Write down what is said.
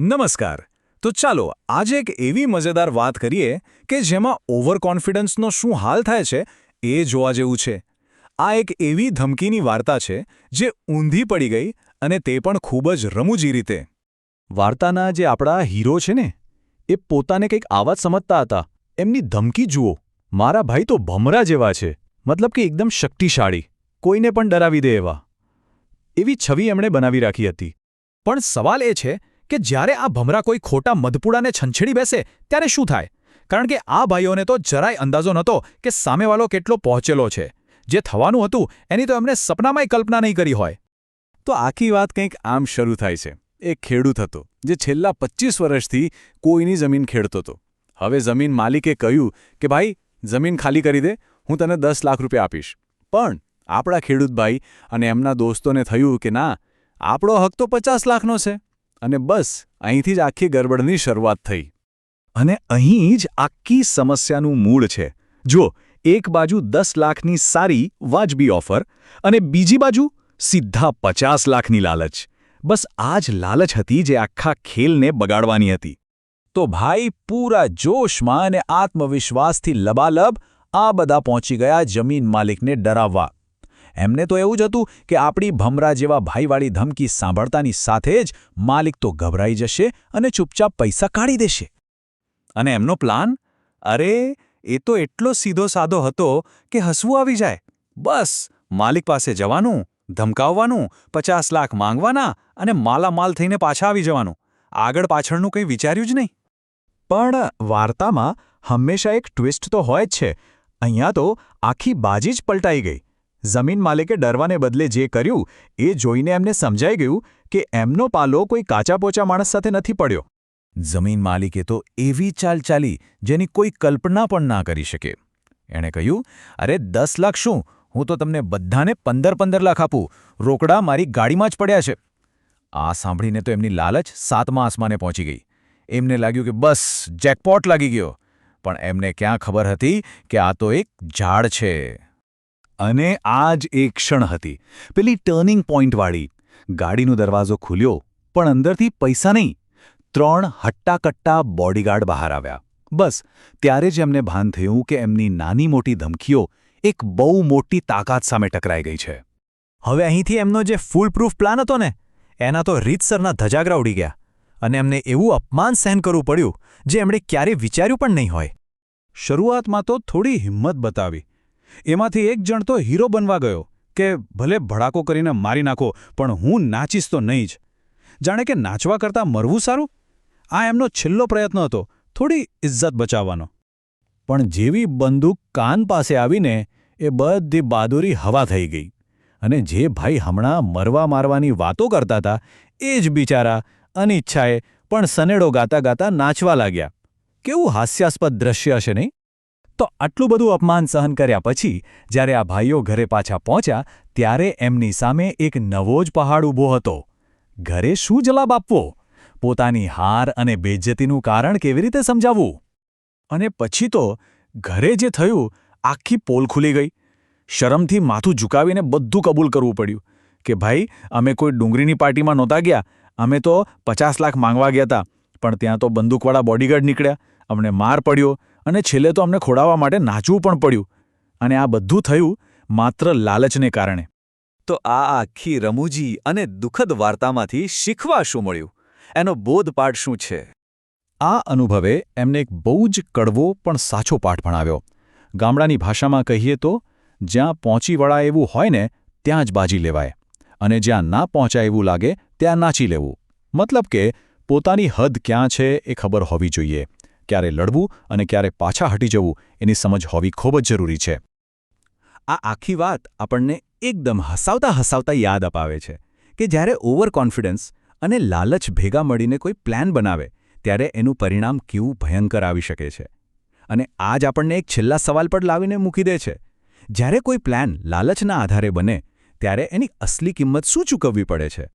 નમસ્કાર. તો ચાલો આજે એક એવી મજેદાર વાત કરીએ કે જેમાં ઓવર કોન્ફિડન્સનો શું હાલ થાય છે એ જોવા જેવું છે. આ એક એવી ધમકીની વાર્તા છે જે ઊંધી પડી ગઈ અને તે પણ ખૂબ જ રમૂજી રીતે. વાર્તાના જે આપણા હીરો છે ને એ પોતાને કંઈક આવા જ સમજતા હતા. એમની ધમકી જુઓ, મારા ભાઈ તો ભમરા જેવા છે, મતલબ કે એકદમ શક્તિશાળી, કોઈને પણ ડરાવી દે એવા. એવી છબી એમણે બનાવી રાખી હતી. પણ સવાલ એ છે કે જ્યારે આ ભમરા કોઈ ખોટા મધપુડાને છંછેડી બેસે ત્યારે શું થાય? કારણ કે આ ભાઈઓને તો જરાય અંદાજો નહોતો કે સામેવાળો કેટલો પહોંચેલો છે. જે થવાનું હતું એની તો એમણે સપનામાંય કલ્પના નહીં કરી હોય. તો આખી વાત કંઈક આમ શરૂ થાય છે. એક ખેડૂત હતો જે છેલ્લા 25 વર્ષથી કોઈની જમીન ખેડતો હતો. હવે જમીન માલિકે કહ્યું કે ભાઈ જમીન ખાલી કરી દે, હું તને 10 લાખ રૂપિયા આપીશ. પણ આપણા ખેડૂતભાઈ અને એમના દોસ્તોને થયું કે ના, આપણો હક તો 50 લાખનો છે. અને બસ અહીંથી જ આખી ગરબડની શરૂઆત થઈ. અને અહીં જ આખી સમસ્યાનું મૂળ છે. જો એક બાજુ 10 લાખની સારી વાજબી ઓફર અને બીજી બાજુ સીધા 50 લાખની લાલચ. બસ આ જ લાલચ હતી જે આખા ખેલને બગાડવાની હતી. તો ભાઈ પૂરા જોશમાં અને આત્મવિશ્વાસથી લબાલબ આ બધા પહોંચી ગયા જમીન માલિકને ડરાવવા. એમને તો એવું જ હતું કે આપણી ભમરા જેવા ભાઈવાળી ધમકી સાંભળતાની સાથે જ માલિક તો ગભરાઈ જશે અને ચૂપચાપ પૈસા કાઢી દેશે. અને એમનો પ્લાન? અરે એ તો એટલો સીધો સાદો હતો કે હસવું આવી જાય. બસ માલિક પાસે જવાનું, ધમકાવવાનું, 50 લાખ માંગવાના અને માલામાલ થઈને પાછા આવી જવાનું. આગળ પાછળનું કંઈ વિચાર્યું જ નહીં. પણ વાર્તામાં હંમેશા એક ટ્વિસ્ટ તો હોય જ છે. અહીંયા તો આખી બાજી જ પલટાઈ ગઈ. જમીન માલિકે ડરવાને બદલે જે કર્યું એ જોઈને એમને સમજાઈ ગયું કે એમનો પાલો કોઈ કાચા-પોચા માણસ સાથે નથી પડ્યો. જમીન માલિકે તો એવી ચાલ ચાલી જેની કોઈ કલ્પના પણ ના કરી શકે. એણે કહ્યું, અરે 10 લાખ શું, હું તો તમને બધાને 15 લાખ આપું. રોકડા મારી ગાડીમાં જ પડ્યા છે. આ સાંભળીને તો એમની લાલચ 7મા આસમાને પહોંચી ગઈ. એમને લાગ્યું કે બસ જેકપોટ લાગી ગયો. પણ એમને ક્યાં ખબર હતી કે આ તો એક ઝાડ છે. અને આ જ એક ક્ષણ હતી, પેલી ટર્નિંગ પોઈન્ટવાળી. ગાડીનો દરવાજો ખુલ્યો, પણ અંદરથી પૈસા નહીં, 3 હટ્ટા-કટ્ટા બોડીગાર્ડ બહાર આવ્યા. બસ ત્યારે જ એમને ભાન થયું કે એમની નાની મોટી ધમકીઓ એક બહુ મોટી તાકાત સામે ટકરાઈ ગઈ છે. હવે અહીંથી એમનો જે ફૂલ પ્રૂફ પ્લાન હતો ને, એના તો રીતસરના ધજાગરા ઉડી ગયા. અને એમને એવું અપમાન સહન કરવું પડ્યું જે એમણે ક્યારેય વિચાર્યું પણ નહીં હોય. શરૂઆતમાં તો થોડી હિંમત બતાવી. એમાંથી એક જણ તો હીરો બનવા ગયો કે ભલે ભડાકો કરીને મારી નાખો, પણ હું નાચીશ તો નહીં જ. જાણે કે નાચવા કરતાં મરવું સારું. આ એમનો છેલ્લો પ્રયત્ન હતો, થોડી ઇજ્જત બચાવવાનો. પણ જેવી બંદૂક કાન પાસે આવીને એ બધી બહાદુરી હવા થઈ ગઈ. અને જે ભાઈ હમણાં મરવા મારવાની વાતો કરતા હતા એ જ બિચારા અનિચ્છાએ પણ સનેડો ગાતા ગાતા નાચવા લાગ્યા. કેવું હાસ્યાસ્પદ દ્રશ્ય હશે નહીં? તો આટલું બધું અપમાન સહન કર્યા પછી જ્યારે આ ભાઈઓ ઘરે પાછા પહોંચ્યા ત્યારે એમની સામે એક નવો જ પહાડ ઊભો હતો. ઘરે શું જવાબ આપવો? પોતાની હાર અને બેઇજ્જતીનું કારણ કેવી રીતે સમજાવવું? અને પછી તો ઘરે જે થયું, આખી પોલ ખુલી ગઈ. શરમથી માથું ઝુકાવીને બધું કબૂલ કરવું પડ્યું કે ભાઈ અમે કોઈ ડુંગળીની પાર્ટીમાં નહોતા ગયા, અમે તો 50 લાખ માંગવા ગયા હતા. પણ ત્યાં તો બંદૂકવાળા બોડીગાર્ડ નીકળ્યા, અમને માર પડ્યો અને છેલ્લે તો અમને ખોડાવવા માટે નાચવું પણ પડ્યું. અને આ બધું થયું માત્ર લાલચને કારણે. તો આ આખી રમૂજી અને દુઃખદ વાર્તામાંથી શીખવા શું મળ્યું? એનો બોધપાઠ શું છે? આ અનુભવે એમને એક બહુ જ કડવો પણ સાચો પાઠ ભણાવ્યો. ગામડાની ભાષામાં કહીએ તો જ્યાં પહોંચી વળાય એવું હોય ને ત્યાં જ બાજી લેવાય, અને જ્યાં ના પહોંચાય એવું લાગે ત્યાં નાચી લેવું. મતલબ કે પોતાની હદ ક્યાં છે એ ખબર હોવી જોઈએ. ક્યારે લડવું અને ક્યારે પાછા હટી જવું એની સમજ હોવી ખૂબ જ જરૂરી છે. આ આખી વાત આપણને એકદમ હસાવતા હસાવતા યાદ અપાવે છે કે જ્યારે ઓવર કોન્ફિડન્સ અને લાલચ ભેગા મળીને કોઈ પ્લાન બનાવે ત્યારે એનું પરિણામ કેવું ભયંકર આવી શકે છે. અને આ જ આપણને એક છેલ્લા સવાલ પર લાવીને મૂકી દે છે. જ્યારે કોઈ પ્લાન લાલચના આધારે બને ત્યારે એની અસલી કિંમત શું ચૂકવવી પડે છે?